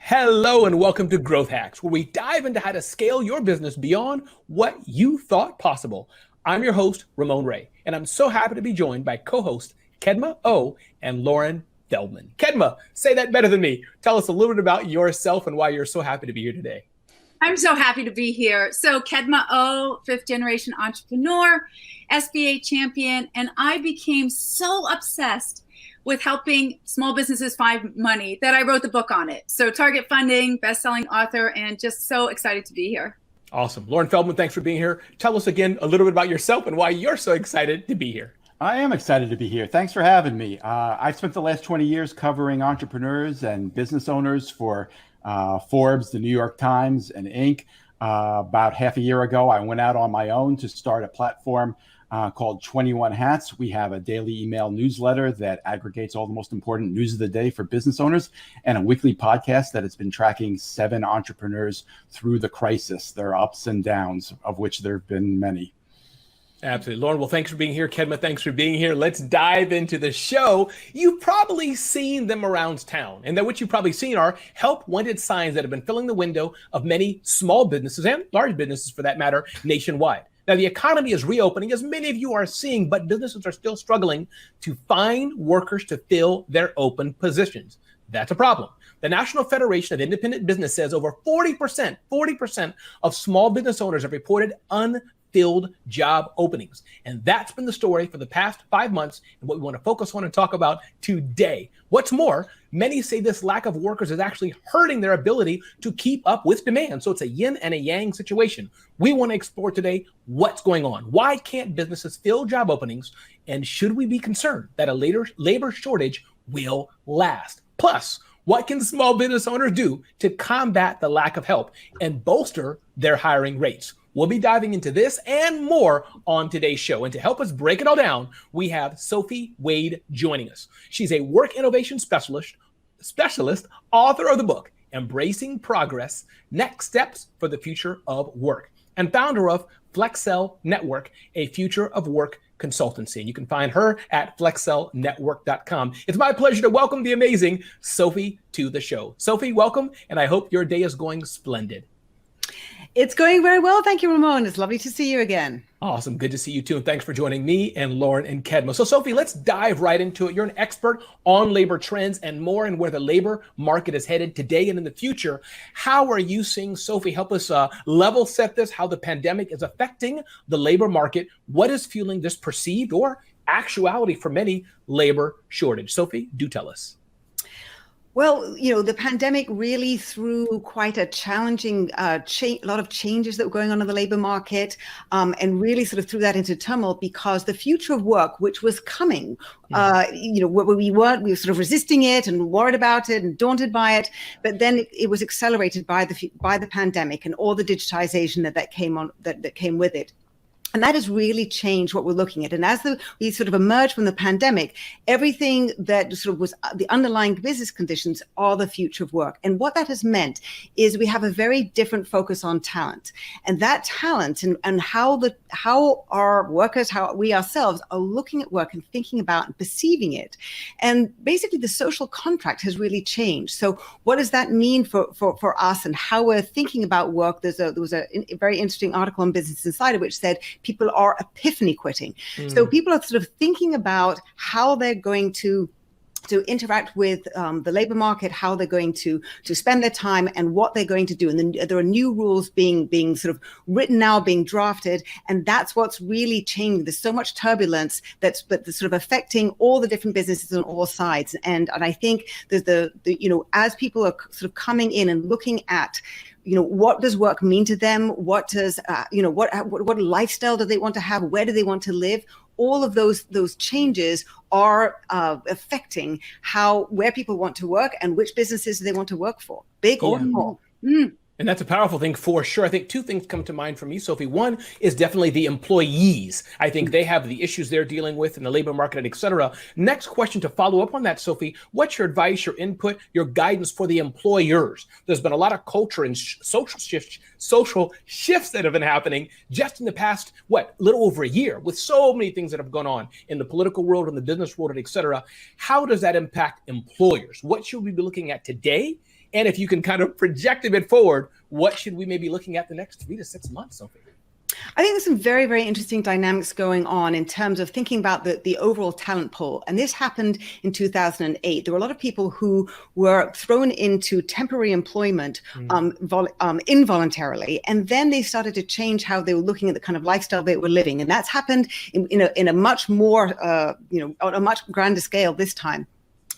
Hello and welcome to Growth Hacks, where we dive into how to scale your business beyond what you thought possible. I'm your host, Ramon Ray, and I'm so happy to be joined by co-host Kedma, Ough, and Loren, Feldman. Kedma, say that better than me. Tell us a little bit about yourself and why you're so happy to be here today. I'm so happy to be here. So Kedma, Ough, fifth generation entrepreneur, SBA champion, and I became so obsessed with helping small businesses find money that I wrote the book on it. So target funding, best-selling author, and just so excited to be here. Awesome. Loren Feldman, thanks for being here. Tell us again a little bit about yourself and why you're so excited to be here. I am excited to be here. Thanks for having me. I've spent the last 20 years covering entrepreneurs and business owners for Forbes, the New York Times, and Inc. About half a year ago, I went out on my own to start a platform called 21 Hats. We have a daily email newsletter that aggregates all the most important news of the day for business owners, and a weekly podcast that has been tracking 7 entrepreneurs through the crisis, their ups and downs, of which there have been many. Absolutely. Loren, well, thanks for being here. Kedma, thanks for being here. Let's dive into the show. You've probably seen them around town, and that what you've probably seen are help wanted signs that have been filling the window of many small businesses and large businesses, for that matter, nationwide. Now, the economy is reopening, as many of you are seeing, but businesses are still struggling to find workers to fill their open positions. That's a problem. The National Federation of Independent Business says over 40% of small business owners have reported unfilled job openings. And that's been the story for the past 5 months and what we want to focus on and talk about today. What's more, many say this lack of workers is actually hurting their ability to keep up with demand. So it's a yin and a yang situation. We want to explore today what's going on. Why can't businesses fill job openings? And should we be concerned that a labor shortage will last? Plus, what can small business owners do to combat the lack of help and bolster their hiring rates? We'll be diving into this and more on today's show. And to help us break it all down, we have Sophie Wade joining us. She's a work innovation specialist, author of the book, Embracing Progress, Next Steps for the Future of Work, and founder of Flexcell Network, a future of work consultancy. And you can find her at flexcellnetwork.com. It's my pleasure to welcome the amazing Sophie to the show. Sophie, welcome, and I hope your day is going splendid. It's going very well. Thank you, Ramon. It's lovely to see you again. Awesome. Good to see you too. And thanks for joining me and Loren and Kedma. So Sophie, let's dive right into it. You're an expert on labor trends and more, and where the labor market is headed today and in the future. How are you seeing, Sophie, help us level set this, how the pandemic is affecting the labor market? What is fueling this perceived or actuality for many labor shortage? Sophie, do tell us. Well, the pandemic really threw quite a challenging a lot of changes that were going on in the labor market, and really sort of threw that into turmoil because the future of work, which was coming, we were sort of resisting it and worried about it and daunted by it, but then it was accelerated by the pandemic and all the digitization that came with it. And that has really changed what we're looking at. And as we sort of emerge from the pandemic, everything that sort of was the underlying business conditions are the future of work. And what that has meant is we have a very different focus on talent. And that talent and how our workers, how we ourselves are looking at work and thinking about and perceiving it. And basically the social contract has really changed. So what does that mean for us and how we're thinking about work? There was a very interesting article on Business Insider which said people are epiphany quitting. So people are sort of thinking about how they're going to interact with the labor market, how they're going to spend their time and what they're going to do. And then there are new rules being sort of written now, being drafted. And that's what's really changing. There's so much turbulence that's sort of affecting all the different businesses on all sides. And I think there's as people are sort of coming in and looking at what does work mean to them? What does, what lifestyle do they want to have? Where do they want to live? All of those changes are affecting where people want to work and which businesses they want to work for, big or small. And that's a powerful thing for sure. I think 2 things come to mind for me, Sophie. One is definitely the employees. I think they have the issues they're dealing with in the labor market, et cetera. Next question to follow up on that, Sophie, what's your advice, your input, your guidance for the employers? There's been a lot of culture and social shifts that have been happening just in the past, little over a year, with so many things that have gone on in the political world, in the business world, et cetera. How does that impact employers? What should we be looking at today And if you can kind of project a bit forward, what should we maybe be looking at the next 3 to 6 months, Sophie? I think there's some very, very interesting dynamics going on in terms of thinking about the overall talent pool. And this happened in 2008. There were a lot of people who were thrown into temporary employment involuntarily. And then they started to change how they were looking at the kind of lifestyle they were living. And that's happened in a much more, on a much grander scale this time.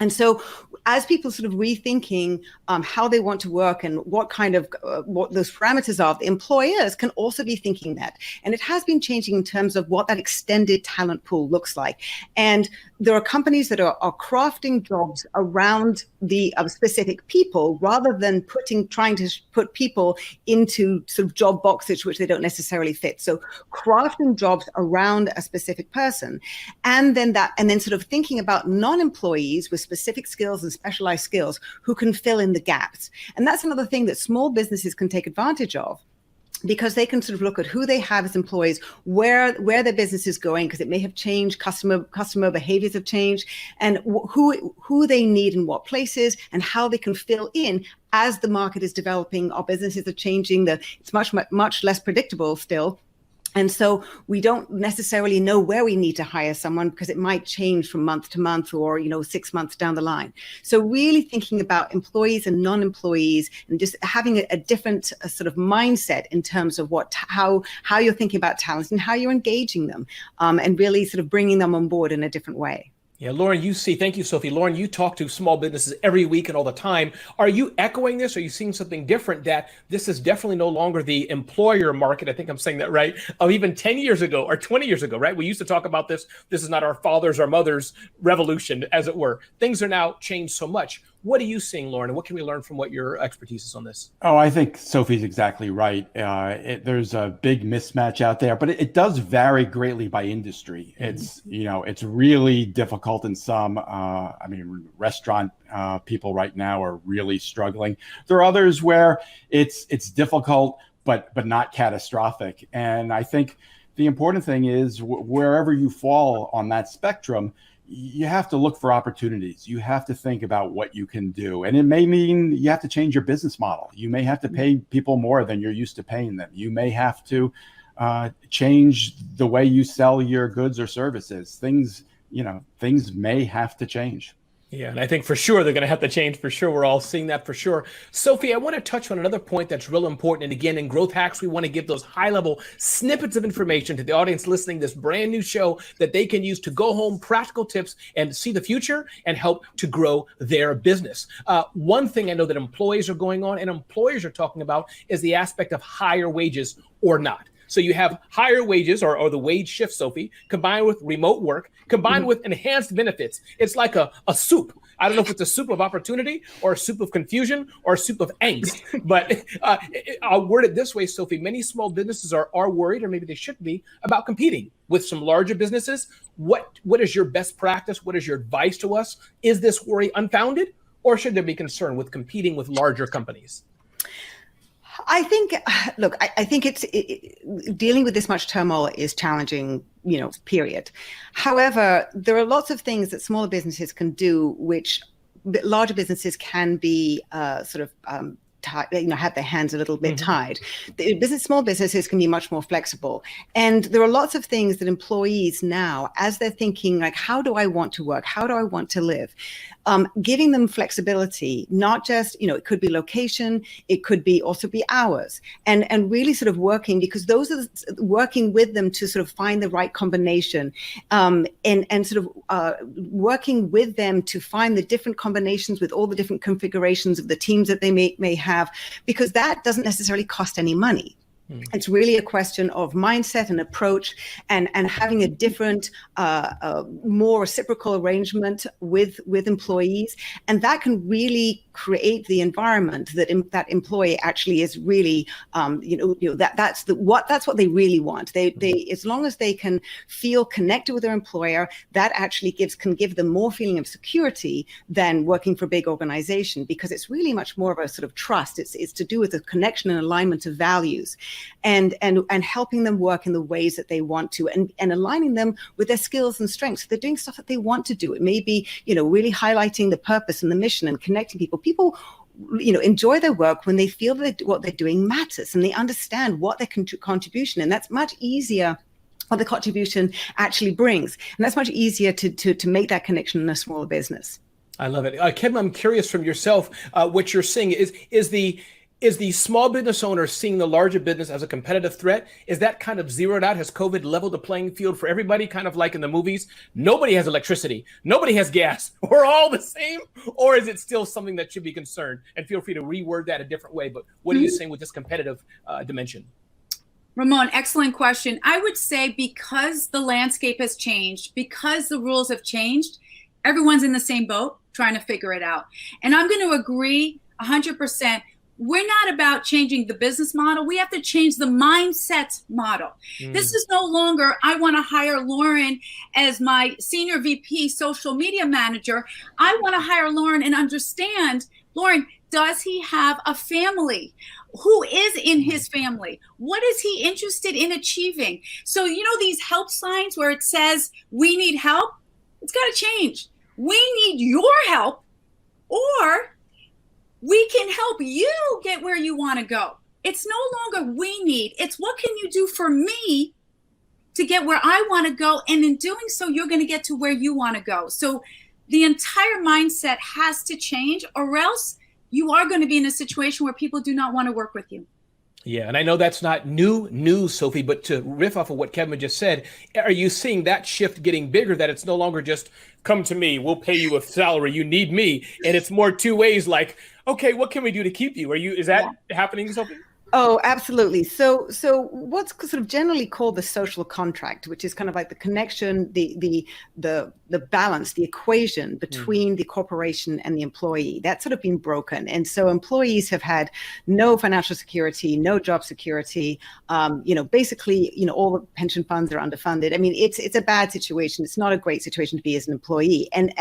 And so as people sort of rethinking how they want to work and what kind of, what those parameters are, the employers can also be thinking that. And it has been changing in terms of what that extended talent pool looks like. And there are companies that are crafting jobs around the specific people rather than trying to put people into sort of job boxes which they don't necessarily fit. So crafting jobs around a specific person. And then sort of thinking about non-employees with specific skills and specialized skills who can fill in the gaps. And that's another thing that small businesses can take advantage of, because they can sort of look at who they have as employees, where their business is going, because it may have changed, customer behaviors have changed, and who they need in what places, and how they can fill in as the market is developing. Our businesses are changing. It's much less predictable still. And so we don't necessarily know where we need to hire someone, because it might change from month to month or 6 months down the line. So really thinking about employees and non-employees and just having a different sort of mindset in terms of how you're thinking about talent and how you're engaging them, and really sort of bringing them on board in a different way. Yeah, Loren, thank you, Sophie. Loren, you talk to small businesses every week and all the time. Are you echoing this? Are you seeing something different, that this is definitely no longer the employer market? I think I'm saying that right. Of even 10 years ago or 20 years ago, right? We used to talk about this. This is not our father's, our mother's revolution, as it were. Things are now changed so much. What are you seeing, Loren, and what can we learn from what your expertise is on this? Oh, I think Sophie's exactly right. There's a big mismatch out there, but it does vary greatly by industry. It's it's really difficult in some. Restaurant people right now are really struggling. There are others where it's difficult, but not catastrophic. And I think the important thing is wherever you fall on that spectrum, you have to look for opportunities. You have to think about what you can do. And it may mean you have to change your business model. You may have to pay people more than you're used to paying them. You may have to change the way you sell your goods or services. Things may have to change. Yeah, and I think for sure they're going to have to change for sure. We're all seeing that for sure. Sophie, I want to touch on another point that's real important. And again, in Growth Hacks, we want to give those high-level snippets of information to the audience listening to this brand new show that they can use to go home, practical tips, and see the future and help to grow their business. One thing I know that employees are going on and employers are talking about is the aspect of higher wages or not. So you have higher wages or the wage shift, Sophie, combined with remote work, combined with enhanced benefits. It's like a soup. I don't know if it's a soup of opportunity or a soup of confusion or a soup of angst, but I'll word it this way, Sophie. Many small businesses are worried, or maybe they should be, about competing with some larger businesses. What is your best practice? What is your advice to us? Is this worry unfounded, or should there be concern with competing with larger companies? I think it's dealing with this much turmoil is challenging, period. However, there are lots of things that smaller businesses can do, which larger businesses can be have their hands a little bit tied. Small businesses can be much more flexible. And there are lots of things that employees now, as they're thinking, like, how do I want to work? How do I want to live? Giving them flexibility, not just, it could be location, it could be also be hours, and really sort of working, because those are working with them to sort of find the right combination, and sort of working with them to find the different combinations with all the different configurations of the teams that they may have, because that doesn't necessarily cost any money. It's really a question of mindset and approach, and having a different, more reciprocal arrangement with employees, and that can really create the environment that that employee actually is really, that's what they really want. They as long as they can feel connected with their employer, that actually can give them more feeling of security than working for a big organization, because it's really much more of a sort of trust. It's to do with the connection and alignment of values, and helping them work in the ways that they want to, and aligning them with their skills and strengths. So they're doing stuff that they want to do. It may be, really highlighting the purpose and the mission and connecting people. People enjoy their work when they feel that what they're doing matters and they understand what their contribution, and that's much easier, what the contribution actually brings. And that's much easier to make that connection in a smaller business. I love it. Kedma, I'm curious from yourself, what you're seeing is the small business owner seeing the larger business as a competitive threat? Is that kind of zeroed out? Has COVID leveled the playing field for everybody, kind of like in the movies? Nobody has electricity. Nobody has gas. We're all the same? Or is it still something that should be concerned? And feel free to reword that a different way. But what are you saying with this competitive dimension? Ramon, excellent question. I would say because the landscape has changed, because the rules have changed, everyone's in the same boat trying to figure it out. And I'm going to agree 100%. We're not about changing the business model. We have to change the mindset model. This is no longer, I want to hire Loren as my senior VP social media manager. I want to hire Loren and understand, Loren, does he have a family? Who is in his family? What is he interested in achieving? So, these help signs where it says, we need help, it's got to change. We need your help, or we can help you get where you want to go. It's no longer we need, it's what can you do for me to get where I want to go? And in doing so, you're going to get to where you want to go. So the entire mindset has to change, or else you are going to be in a situation where people do not want to work with you. Yeah, and I know that's not new news, Sophie, but to riff off of what Kedma just said, are you seeing that shift getting bigger, that it's no longer just come to me, we'll pay you a salary, you need me, and it's more two ways, like, okay, what can we do to keep you? Is that happening, Sophie? Oh, absolutely. So what's sort of generally called the social contract, which is kind of like the connection, the balance, the equation between the corporation and the employee, that's sort of been broken. And so employees have had no financial security, no job security. Basically, all the pension funds are underfunded. I mean, it's a bad situation. It's not a great situation to be as an employee. And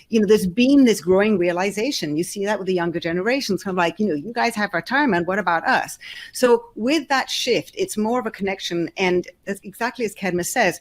there's been this growing realization. You see that with the younger generations, kind of like, you guys have retirement. What about us? So with that shift, it's more of a connection. And exactly as Kedma says,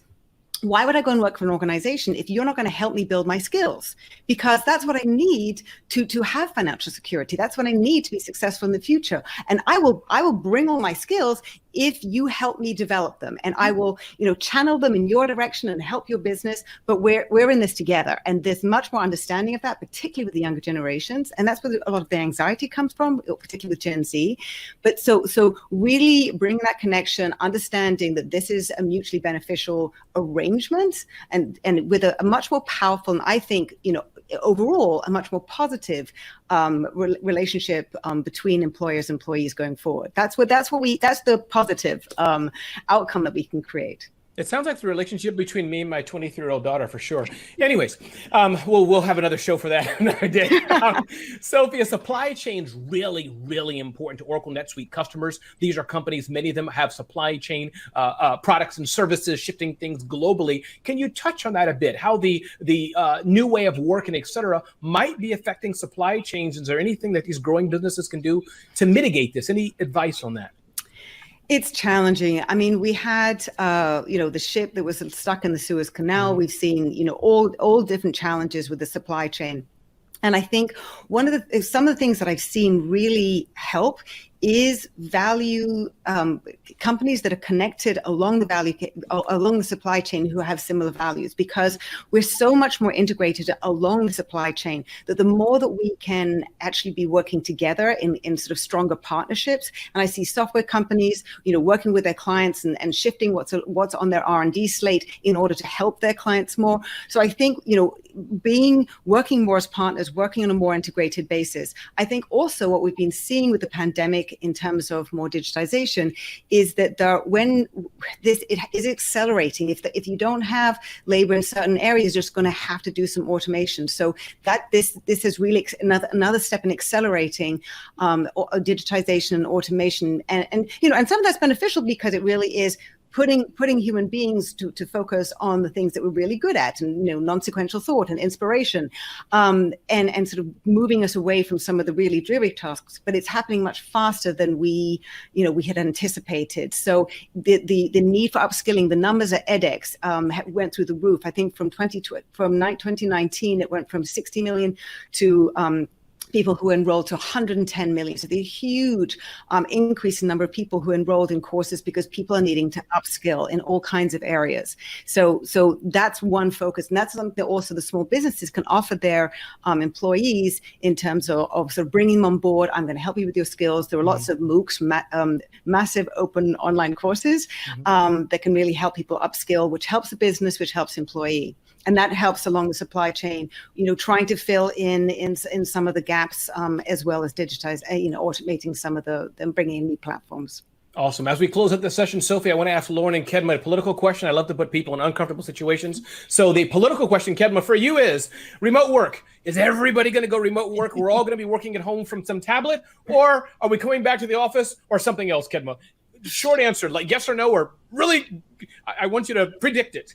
why would I go and work for an organization if you're not going to help me build my skills? Because that's what I need to have financial security. That's what I need to be successful in the future. And I will bring all my skills if you help me develop them, and I will, channel them in your direction and help your business. But we're in this together, and there's much more understanding of that, particularly with the younger generations, and that's where a lot of the anxiety comes from, particularly with Gen Z. But so really bring that connection, understanding that this is a mutually beneficial arrangement, and with a much more powerful, and I think, overall, a much more positive relationship between employers and employees going forward. That's the positive outcome that we can create. It sounds like the relationship between me and my 23-year-old daughter, for sure. Anyways, we'll have another show for that another day. Sophia, supply chain's really, really important to Oracle NetSuite customers. These are companies, many of them have supply chain products and services, shifting things globally. Can you touch on that a bit? How the new way of working, et cetera, might be affecting supply chains? Is there anything that these growing businesses can do to mitigate this? Any advice on that? It's challenging. I mean, we had, the ship that was stuck in the Suez Canal. We've seen, all different challenges with the supply chain. And I think some of the things that I've seen really help is value companies that are connected along the supply chain who have similar values, because we're so much more integrated along the supply chain that the more that we can actually be working together in sort of stronger partnerships. And I see software companies, working with their clients and shifting what's on their R&D slate in order to help their clients more. So I think, working more as partners, working on a more integrated basis. I think also what we've been seeing with the pandemic in terms of more digitization is that it is accelerating. If you don't have labor in certain areas, you're just going to have to do some automation. So that this is really another step in accelerating digitization and automation, and some of that's beneficial because it really is putting human beings to focus on the things that we're really good at, and non-sequential thought and inspiration, and sort of moving us away from some of the really dreary tasks. But it's happening much faster than we had anticipated. So the need for upskilling, the numbers at edX went through the roof. I think from 2019 it went from 60 million to people who enrolled to 110 million. So the huge increase in number of people who enrolled in courses because people are needing to upskill in all kinds of areas. So that's one focus. And that's something that also the small businesses can offer their employees in terms of sort of bringing them on board. I'm going to help you with your skills. There are lots of MOOCs, massive open online courses that can really help people upskill, which helps the business, which helps employee. And that helps along the supply chain, trying to fill in some of the gaps, as well as digitize, automating some of them, bringing in new platforms. Awesome. As we close out this session, Sophie, I want to ask Loren and Kedma a political question. I love to put people in uncomfortable situations. So the political question, Kedma, for you is remote work. Is everybody going to go remote work? We're all going to be working at home from some tablet, or are we coming back to the office, or something else, Kedma? Short answer, like yes or no, or really, I want you to predict it.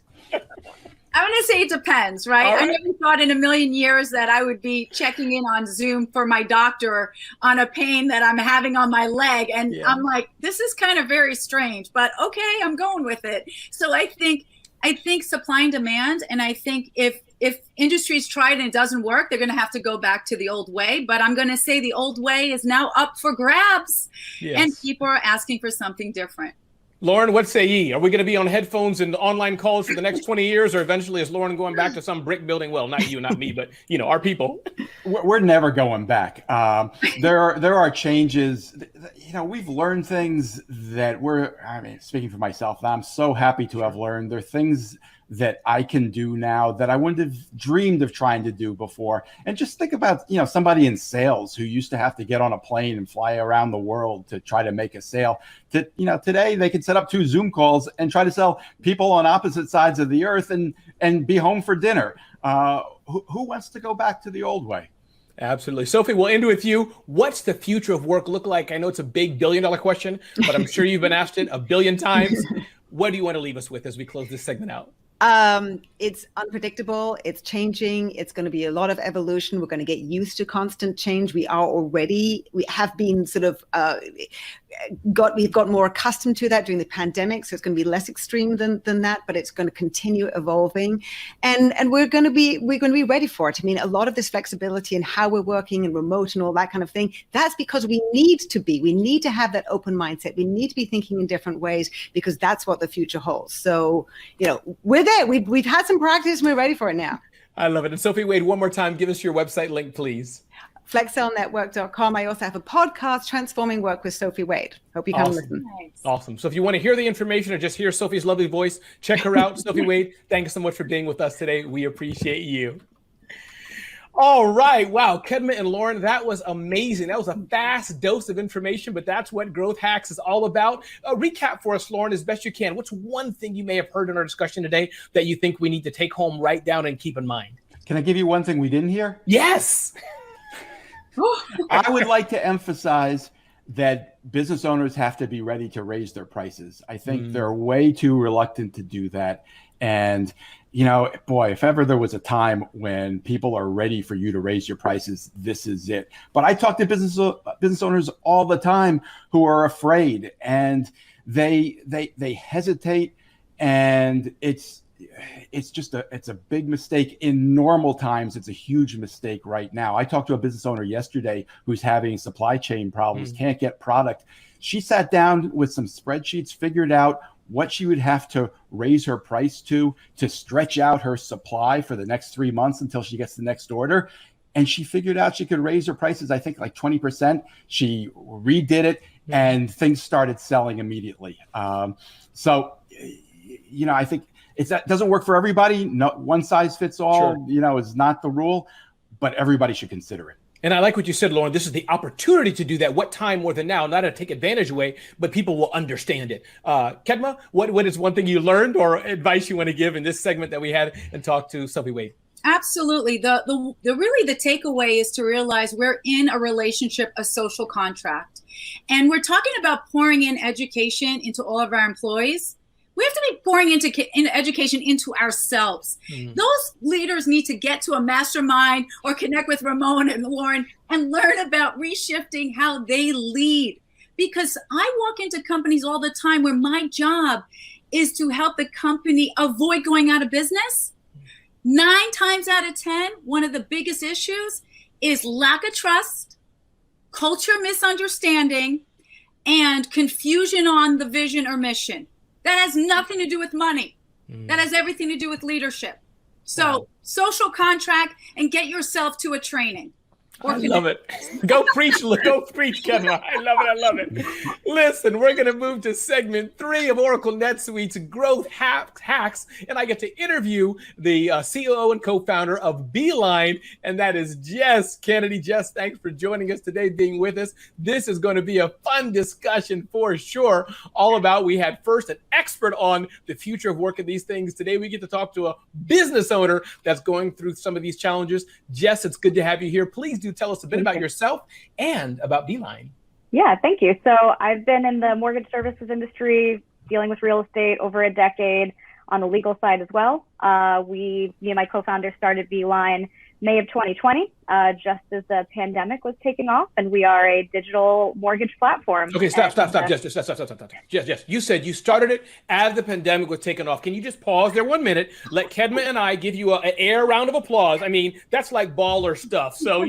I'm going to say it depends, right? I never thought in a million years that I would be checking in on Zoom for my doctor on a pain that I'm having on my leg. And I'm like, this is kind of very strange, but okay, I'm going with it. So I think supply and demand. And I think if industries try it and it doesn't work, they're going to have to go back to the old way. But I'm going to say the old way is now up for grabs. Yes. And people are asking for something different. Loren, what say ye? Are we going to be on headphones and online calls for the next 20 years, or eventually is Loren going back to some brick building? Well, not you, not me, but our people. We're never going back. There are changes. We've learned things that speaking for myself, I'm so happy to have learned. There are things that I can do now that I wouldn't have dreamed of trying to do before. And just think about, somebody in sales who used to have to get on a plane and fly around the world to try to make a sale. Today they can set up 2 Zoom calls and try to sell people on opposite sides of the earth and be home for dinner. Who wants to go back to the old way? Absolutely. Sophie, we'll end with you. What's the future of work look like? I know it's a big billion-dollar question, but I'm sure you've been asked it a billion times. What do you want to leave us with as we close this segment out? It's unpredictable. It's changing. It's going to be a lot of evolution. We're going to get used to constant change. We have been sort of we've got more accustomed to that during the pandemic. So it's going to be less extreme than that, but it's going to continue evolving, and we're going to be ready for it. I mean, a lot of this flexibility and how we're working and remote and all that kind of thing. That's because we need to have that open mindset. We need to be thinking in different ways because that's what the future holds. So, we're there. We've had some practice and we're ready for it now. I love it. And Sophie Wade, one more time, give us your website link, please. flexcelnetwork.com. I also have a podcast, Transforming Work with Sophie Wade. Hope you come and listen. Awesome. So if you want to hear the information or just hear Sophie's lovely voice, check her out. Sophie Wade, thank you so much for being with us today. We appreciate you. All right. Wow. Kedma and Loren, that was amazing. That was a fast dose of information, but that's what Growth Hacks is all about. A recap for us, Loren, as best you can. What's one thing you may have heard in our discussion today that you think we need to take home, write down, and keep in mind? Can I give you one thing we didn't hear? Yes. I would like to emphasize that business owners have to be ready to raise their prices. I think they're way too reluctant to do that. And, boy, if ever there was a time when people are ready for you to raise your prices, this is it. But I talk to business owners all the time who are afraid, and they hesitate, and it's a big mistake in normal times. It's a huge mistake right now. I talked to a business owner yesterday who's having supply chain problems, can't get product. She sat down with some spreadsheets, figured out what she would have to raise her price to stretch out her supply for the next 3 months until she gets the next order. And she figured out she could raise her prices, I think, like 20%. She redid it, and things started selling immediately. So, I think that doesn't work for everybody. No, one size fits all, is not the rule, but everybody should consider it. And I like what you said, Loren. This is the opportunity to do that. What time more than now? Not to take advantage away, but people will understand it. Kedma, what is one thing you learned or advice you want to give in this segment that we had and talked to Sophie Wade? Absolutely. The takeaway is to realize we're in a relationship, a social contract, and we're talking about pouring in education into all of our employees. We have to be pouring into education into ourselves. Those leaders need to get to a mastermind or connect with Ramon and Loren and learn about reshifting how they lead. Because I walk into companies all the time where my job is to help the company avoid going out of business. 9 times out of 10, one of the biggest issues is lack of trust, culture misunderstanding, and confusion on the vision or mission. That has nothing to do with money. That has everything to do with leadership. So social contract and get yourself to a training. I love it. Go preach, Kedma. I love it. Listen, we're going to move to segment 3 of Oracle NetSuite's Growth Hacks, and I get to interview the COO and co-founder of Beeline, and that is Jess Kennedy. Jess, thanks for joining us today, being with us. This is going to be a fun discussion for sure, all about, we had first an expert on the future of work and these things. Today, we get to talk to a business owner that's going through some of these challenges. Jess, it's good to have you here. Please do tell us a bit about yourself and about Beeline. Yeah, thank you. So I've been in the mortgage services industry, dealing with real estate over a decade, on the legal side as well. Me and my co-founder started Beeline May of 2020, just as the pandemic was taking off, and we are a digital mortgage platform. Okay, stop. Jess, you said you started it as the pandemic was taking off. Can you just pause there 1 minute? Let Kedma and I give you an air round of applause. I mean, that's like baller stuff. So,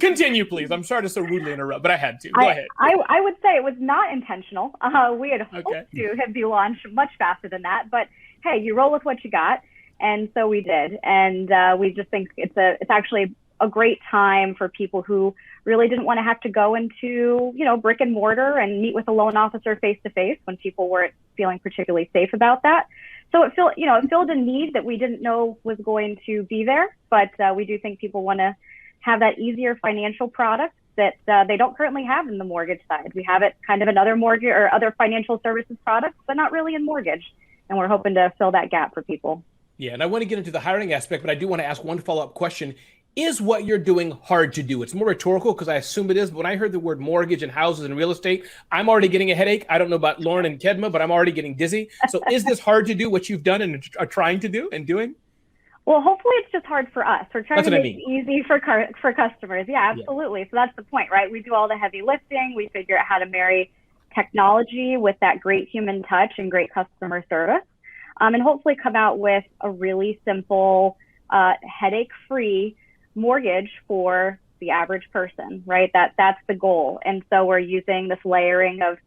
continue, please. I'm sorry to so rudely interrupt, but I had to. Go ahead. I would say it was not intentional. We had hoped to have be launched much faster than that, but hey, you roll with what you got. And so we did. And we just think it's actually a great time for people who really didn't want to have to go into, brick and mortar and meet with a loan officer face to face when people weren't feeling particularly safe about that. So it filled a need that we didn't know was going to be there. But we do think people want to have that easier financial product that they don't currently have in the mortgage side. We have it kind of in other mortgage or other financial services products, but not really in mortgage. And we're hoping to fill that gap for people. Yeah, and I want to get into the hiring aspect, but I do want to ask one follow-up question. Is what you're doing hard to do? It's more rhetorical because I assume it is. But when I heard the word mortgage and houses and real estate, I'm already getting a headache. I don't know about Loren and Kedma, but I'm already getting dizzy. So is this hard to do, what you've done and are trying to do and doing? Well, hopefully it's just hard for us. We're trying to make it easy for customers. Yeah, absolutely. Yeah. So that's the point, right? We do all the heavy lifting. We figure out how to marry technology with that great human touch and great customer service. And hopefully come out with a really simple, headache-free mortgage for the average person, right? That's the goal. And so we're using this layering of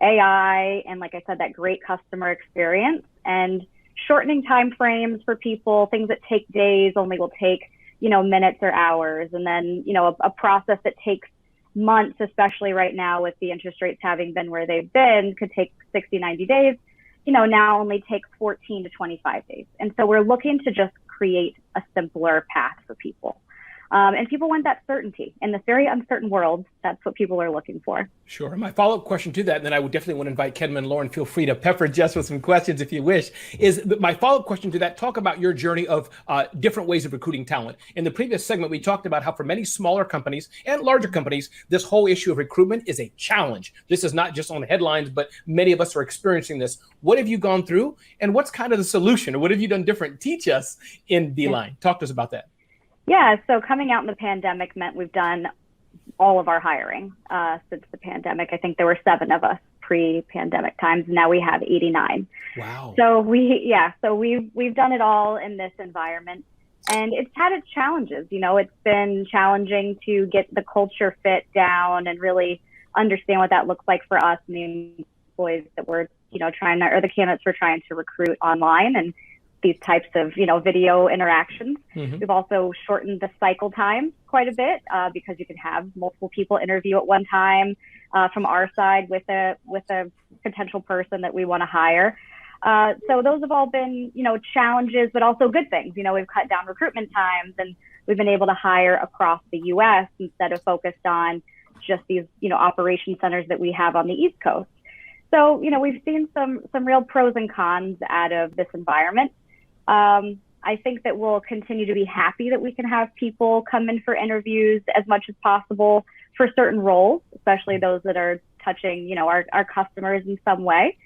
AI and, like I said, that great customer experience and shortening time frames for people. Things that take days only will take, minutes or hours. And then, a process that takes months, especially right now with the interest rates having been where they've been, could take 60, 90 days. Now only takes 14 to 25 days. And so we're looking to just create a simpler path for people. And people want that certainty. In this very uncertain world, that's what people are looking for. Sure. My follow-up question to that, and then I would definitely want to invite Kedma and Loren, feel free to pepper Jess with some questions if you wish, is my follow-up question to that, talk about your journey of different ways of recruiting talent. In the previous segment, we talked about how for many smaller companies and larger companies, this whole issue of recruitment is a challenge. This is not just on the headlines, but many of us are experiencing this. What have you gone through and what's kind of the solution, or what have you done different? Teach us in Beeline. Talk to us about that. Yeah, so coming out in the pandemic meant we've done all of our hiring since the pandemic. I think there were 7 of us pre-pandemic times. Now we have 89. Wow. So we've done it all in this environment, and it's had its challenges. It's been challenging to get the culture fit down and really understand what that looks like for us and the employees that we're the candidates we're trying to recruit online and these types of, video interactions. Mm-hmm. We've also shortened the cycle time quite a bit because you can have multiple people interview at one time from our side with a potential person that we want to hire. So those have all been, challenges, but also good things. We've cut down recruitment times and we've been able to hire across the U.S. instead of focused on just these, operation centers that we have on the East Coast. So, we've seen some real pros and cons out of this environment. I think that we'll continue to be happy that we can have people come in for interviews as much as possible for certain roles, especially those that are touching, our customers in some way.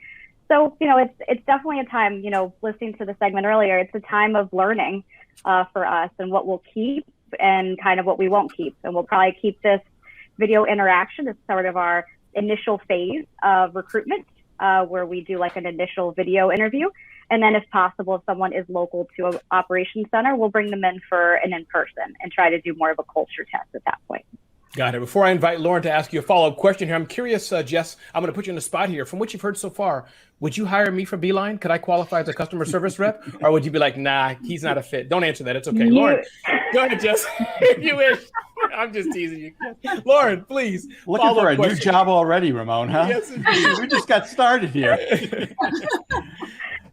So, it's definitely a time, listening to the segment earlier, it's a time of learning for us and what we'll keep and kind of what we won't keep. And we'll probably keep this video interaction as sort of our initial phase of recruitment, where we do like an initial video interview. And then if possible, if someone is local to an operations center, we'll bring them in for an in-person and try to do more of a culture test at that point. Got it. Before I invite Loren to ask you a follow-up question here, I'm curious, Jess, I'm going to put you in the spot here. From what you've heard so far, would you hire me for Beeline? Could I qualify as a customer service rep? Or would you be like, nah, he's not a fit? Don't answer that. It's okay. Loren, go ahead, Jess. If you wish. I'm just teasing you. Loren, please. Looking for a new job already, Ramon, huh? Yes, indeed. We just got started here.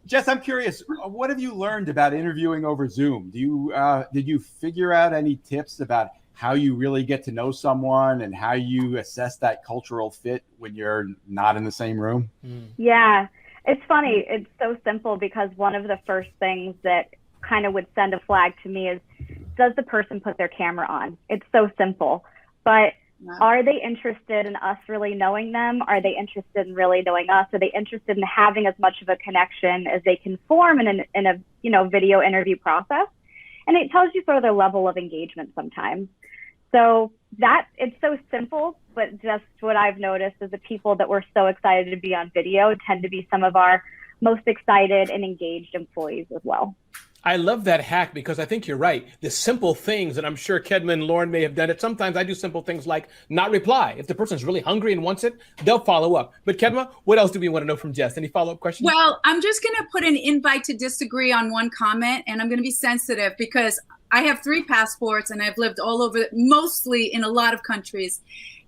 Jess, I'm curious, what have you learned about interviewing over Zoom? Did you figure out any tips about how you really get to know someone and how you assess that cultural fit when you're not in the same room? Yeah, it's funny. It's so simple because one of the first things that kind of would send a flag to me is, does the person put their camera on? It's so simple, but are they interested in us really knowing them? Are they interested in really knowing us? Are they interested in having as much of a connection as they can form in a video interview process? And it tells you sort of their level of engagement sometimes. So that it's so simple, but just what I've noticed is the people that were so excited to be on video tend to be some of our most excited and engaged employees as well. I love that hack because I think you're right. The simple things, and I'm sure Kedma and Loren may have done it. Sometimes I do simple things like not reply. If the person's really hungry and wants it, they'll follow up. But Kedma, what else do we want to know from Jess? Any follow-up questions? Well, I'm just going to put an invite to disagree on one comment, and I'm going to be sensitive because I have 3 passports and I've lived all over, mostly in a lot of countries.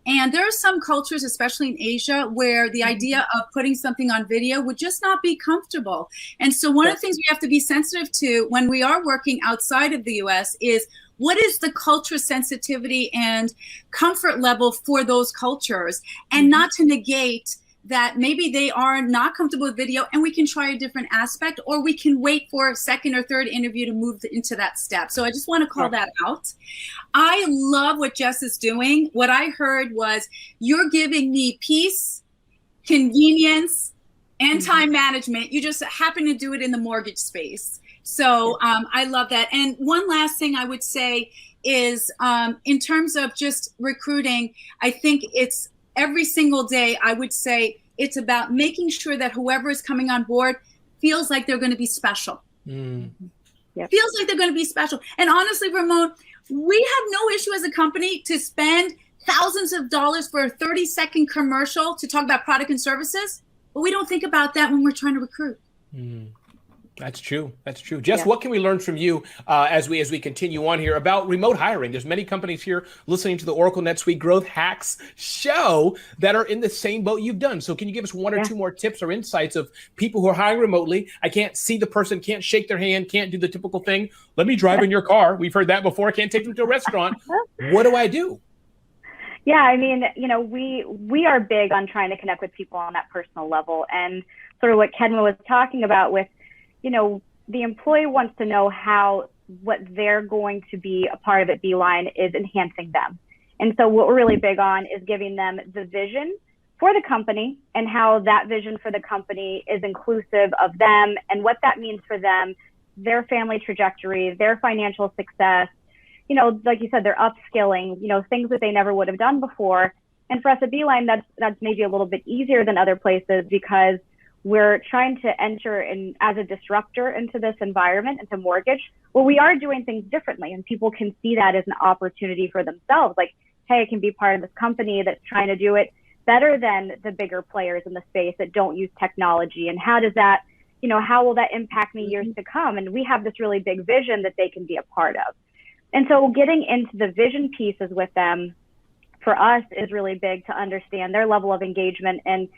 And there are some cultures, especially in Asia, where the idea of putting something on video would just not be comfortable. And so one of the things we have to be sensitive to when we are working outside of the US is, what is the culture sensitivity and comfort level for those cultures? And not to negate that maybe they are not comfortable with video and we can try a different aspect, or we can wait for a second or third interview to move into that step. So I just want to call that out. I love what Jess is doing. What I heard was, you're giving me peace, convenience, and time management. You just happen to do it in the mortgage space. So I love that. And one last thing I would say is, in terms of just recruiting, I think it's every single day, I would say it's about making sure that whoever is coming on board feels like they're going to be special. Yep. Feels like they're going to be special. And honestly, Ramon, we have no issue as a company to spend thousands of dollars for a 30-second commercial to talk about product and services, but we don't think about that when we're trying to recruit. That's true. That's true. Jess, what can we learn from you as we continue on here about remote hiring? There's many companies here listening to the Oracle NetSuite Growth Hacks show that are in the same boat you've done. So can you give us one or two more tips or insights of people who are hiring remotely? I can't see the person, can't shake their hand, can't do the typical thing. Let me drive in your car. We've heard that before. Can't take them to a restaurant. What do I do? Yeah, I mean, we are big on trying to connect with people on that personal level, and sort of what Kedma was talking about with, the employee wants to know how what they're going to be a part of at Beeline is enhancing them. And so what we're really big on is giving them the vision for the company and how that vision for the company is inclusive of them and what that means for them, their family trajectory, their financial success, like you said, they're upskilling, things that they never would have done before. And for us at Beeline, that's maybe a little bit easier than other places because we're trying to enter in as a disruptor into this environment, into mortgage, where we are doing things differently, and people can see that as an opportunity for themselves. Like, hey, I can be part of this company that's trying to do it better than the bigger players in the space that don't use technology. And how does that, how will that impact me years to come? And we have this really big vision that they can be a part of. And so getting into the vision pieces with them for us is really big to understand their level of engagement and,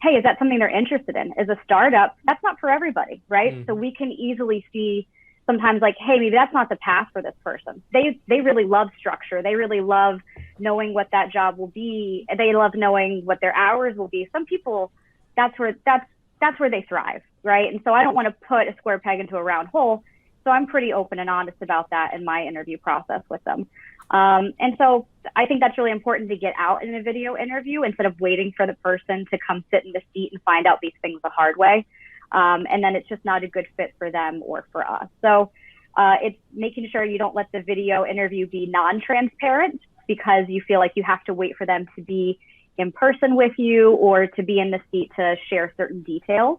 hey, is that something they're interested in? As a startup, that's not for everybody, right? So we can easily see sometimes like, hey, maybe that's not the path for this person. They really love structure. They really love knowing what that job will be. They love knowing what their hours will be. Some people, that's where they thrive, right? And so I don't want to put a square peg into a round hole. So I'm pretty open and honest about that in my interview process with them. And so I think that's really important to get out in a video interview instead of waiting for the person to come sit in the seat and find out these things the hard way. And then it's just not a good fit for them or for us. So it's making sure you don't let the video interview be non-transparent because you feel like you have to wait for them to be in person with you or to be in the seat to share certain details.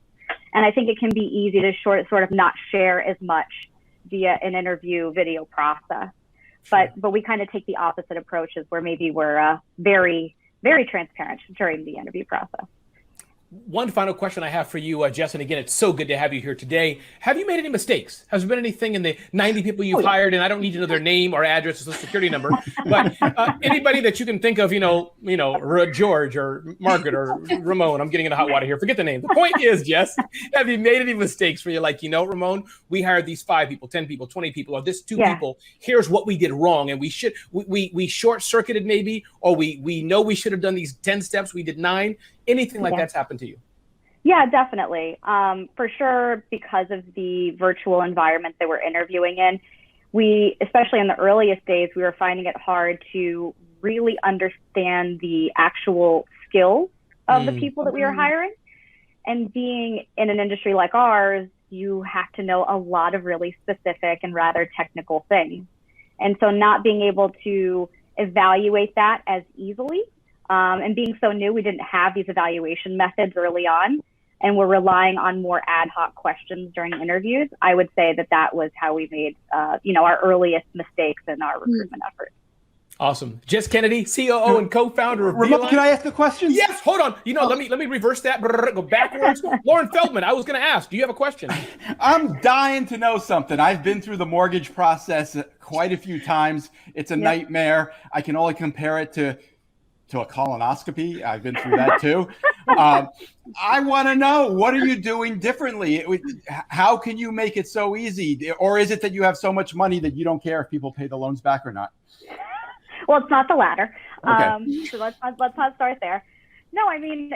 And I think it can be easy to sort of not share as much via an interview video process. Sure. But we kind of take the opposite approaches where maybe we're very, very transparent during the interview process. One final question I have for you, Jess, and again, it's so good to have you here today. Have you made any mistakes? Has there been anything in the 90 people you've hired, and I don't need to know their name or address or social security number, but anybody that you can think of, George or Margaret or Ramon, I'm getting into hot water here, forget the name. The point is, Jess, have you made any mistakes where you're like, Ramon, we hired these 5 people, 10 people, 20 people, or this 2 people, here's what we did wrong, and we short-circuited maybe, or we know we should have done these 10 steps, we did 9. Anything like that's happened to you? Yeah, definitely. For sure, because of the virtual environment that we're interviewing in, especially in the earliest days, we were finding it hard to really understand the actual skills of the people that we were hiring. And being in an industry like ours, you have to know a lot of really specific and rather technical things. And so not being able to evaluate that as easily, and being so new, we didn't have these evaluation methods early on, and we're relying on more ad hoc questions during interviews. I would say that was how we made, our earliest mistakes in our recruitment efforts. Awesome. Jess Kennedy, COO and co-founder of Beeline. Can I ask a question? Yes, hold on. Let me reverse that. Go backwards. Loren Feldman, I was going to ask, do you have a question? I'm dying to know something. I've been through the mortgage process quite a few times. It's a nightmare. I can only compare it to a colonoscopy. I've been through that too. I want to know, what are you doing differently? How can you make it so easy? Or is it that you have so much money that you don't care if people pay the loans back or not? Well, it's not the latter. Okay. So let's not start there. No, I mean,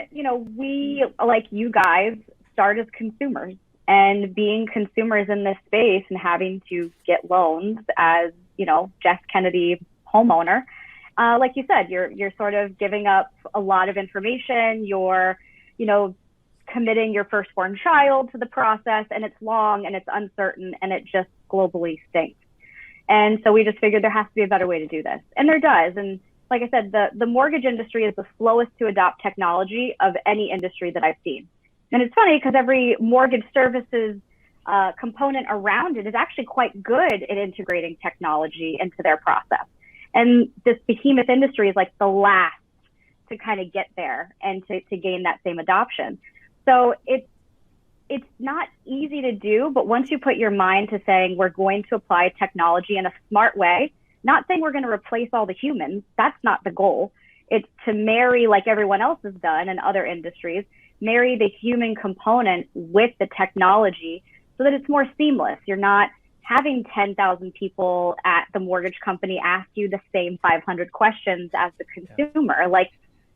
we, like you guys, start as consumers, and being consumers in this space and having to get loans as, Jess Kennedy homeowner, like you said, you're sort of giving up a lot of information. You're, committing your firstborn child to the process, and it's long and it's uncertain and it just globally stinks. And so we just figured there has to be a better way to do this. And there does. And like I said, the mortgage industry is the slowest to adopt technology of any industry that I've seen. And it's funny because every mortgage services component around it is actually quite good at integrating technology into their process. And this behemoth industry is like the last to kind of get there and to gain that same adoption. So it's not easy to do, but once you put your mind to saying we're going to apply technology in a smart way, not saying we're going to replace all the humans, that's not the goal. It's to marry, like everyone else has done in other industries, marry the human component with the technology so that it's more seamless. You're not having 10,000 people at the mortgage company ask you the same 500 questions as the consumer. Yeah. Like,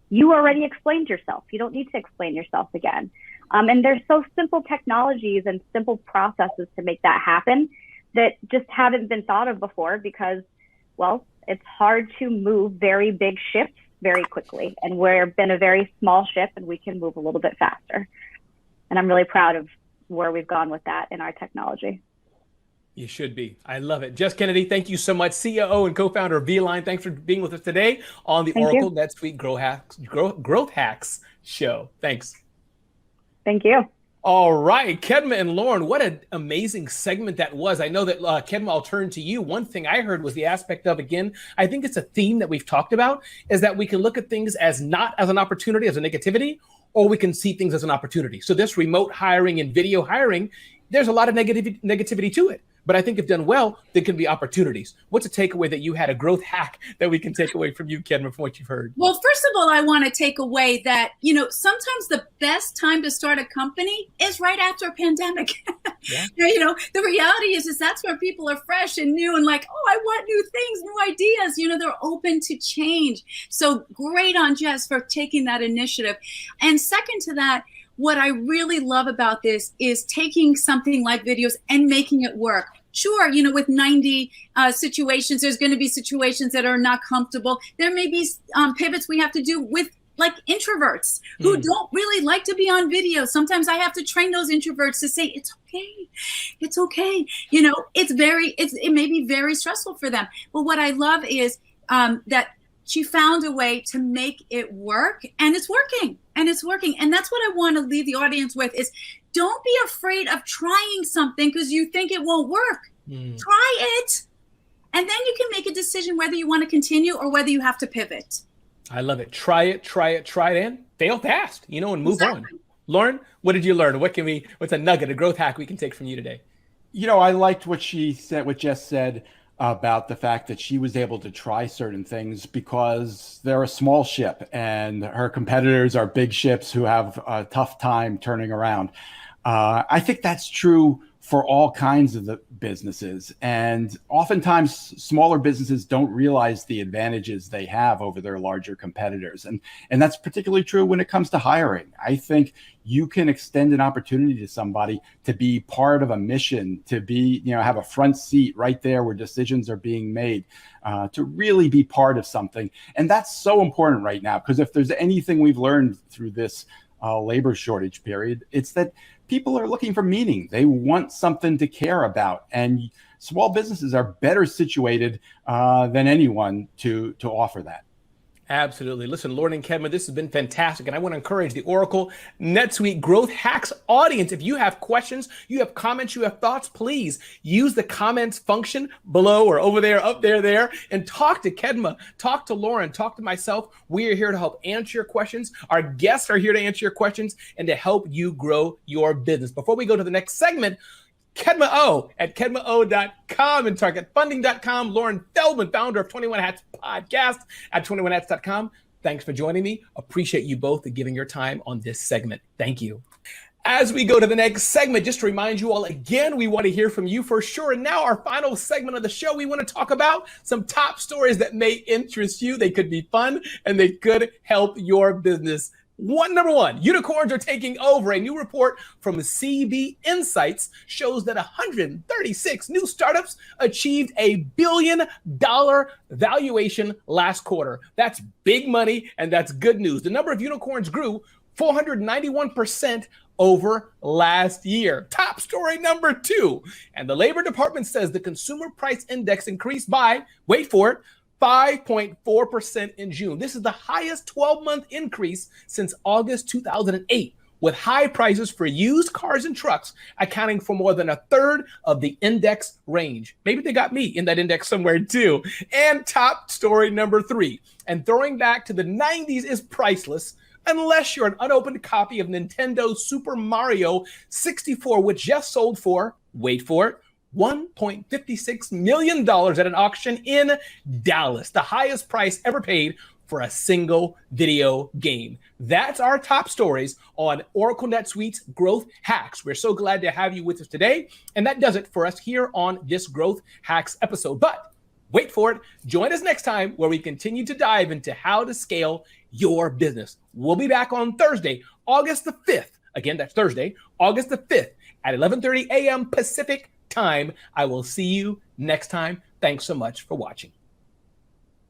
you already explained yourself. You don't need to explain yourself again. And there's so simple technologies and simple processes to make that happen that just haven't been thought of before because, well, it's hard to move very big ships very quickly. And we've been a very small ship and we can move a little bit faster. And I'm really proud of where we've gone with that in our technology. You should be. I love it. Jess Kennedy, thank you so much. COO and co-founder of Beeline. Thanks for being with us today on the Oracle NetSuite Growth Hacks show. Thanks. Thank you. All right, Kedma and Loren, what an amazing segment that was. I know that, Kedma, I'll turn to you. One thing I heard was the aspect of, again, I think it's a theme that we've talked about, is that we can look at things as not as an opportunity, as a negativity, or we can see things as an opportunity. So this remote hiring and video hiring, there's a lot of negativity to it. But I think if done well, there can be opportunities. What's a takeaway that you had, a growth hack that we can take away from you, Kedma, from what you've heard? Well, first of all, I want to take away that, sometimes the best time to start a company is right after a pandemic. Yeah. The reality is that's where people are fresh and new and like, oh, I want new things, new ideas. They're open to change. So great on Jess for taking that initiative. And second to that, what I really love about this is taking something like videos and making it work. Sure, with 90 situations, there's going to be situations that are not comfortable. There may be pivots we have to do with like introverts who don't really like to be on video. Sometimes I have to train those introverts to say, it's okay. It's okay. It may be very stressful for them. But what I love is that she found a way to make it work, and it's working. And that's what I want to leave the audience with is don't be afraid of trying something because you think it won't work. Try it. And then you can make a decision whether you want to continue or whether you have to pivot. I love it. Try it, and fail fast, and move on. Loren, what did you learn? What's a nugget, a growth hack we can take from you today? I liked what Jess said about the fact that she was able to try certain things because they're a small ship and her competitors are big ships who have a tough time turning around. I think that's true for all kinds of the businesses. And oftentimes smaller businesses don't realize the advantages they have over their larger competitors. And that's particularly true when it comes to hiring. I think you can extend an opportunity to somebody to be part of a mission, to be, have a front seat right there where decisions are being made, to really be part of something. And that's so important right now, because if there's anything we've learned through this labor shortage period, it's that people are looking for meaning. They want something to care about. And small businesses are better situated than anyone to offer that. Absolutely. Listen, Loren and Kedma, this has been fantastic. And I want to encourage the Oracle NetSuite Growth Hacks audience. If you have questions, you have comments, you have thoughts, please use the comments function below or over there, up there, and talk to Kedma, talk to Loren, talk to myself. We are here to help answer your questions. Our guests are here to answer your questions and to help you grow your business. Before we go to the next segment, Kedma O at KedmaO.com and TargetFunding.com. Loren Feldman, founder of 21 Hats Podcast at 21hats.com. Thanks for joining me. Appreciate you both giving your time on this segment. Thank you. As we go to the next segment, just to remind you all again, we want to hear from you for sure. And now our final segment of the show, we want to talk about some top stories that may interest you. They could be fun and they could help your business. Number one, unicorns are taking over. A new report from CB Insights shows that 136 new startups achieved $1 billion valuation last quarter. That's big money, and that's good news. The number of unicorns grew 491% over last year. Top story number two, and the Labor Department says the Consumer Price Index increased by, wait for it, 5.4% in June. This is the highest 12-month increase since August 2008, with high prices for used cars and trucks accounting for more than a third of the index range. Maybe they got me in that index somewhere too. And top story number three, and throwing back to the 90s is priceless unless you're an unopened copy of Nintendo Super Mario 64, which just sold for, wait for it, $1.56 million at an auction in Dallas, the highest price ever paid for a single video game. That's our top stories on Oracle NetSuite's Growth Hacks. We're so glad to have you with us today. And that does it for us here on this Growth Hacks episode. But wait for it. Join us next time where we continue to dive into how to scale your business. We'll be back on Thursday, August the 5th. Again, that's Thursday, August the 5th at 11:30 a.m. Pacific time. I will see you next time. Thanks so much for watching.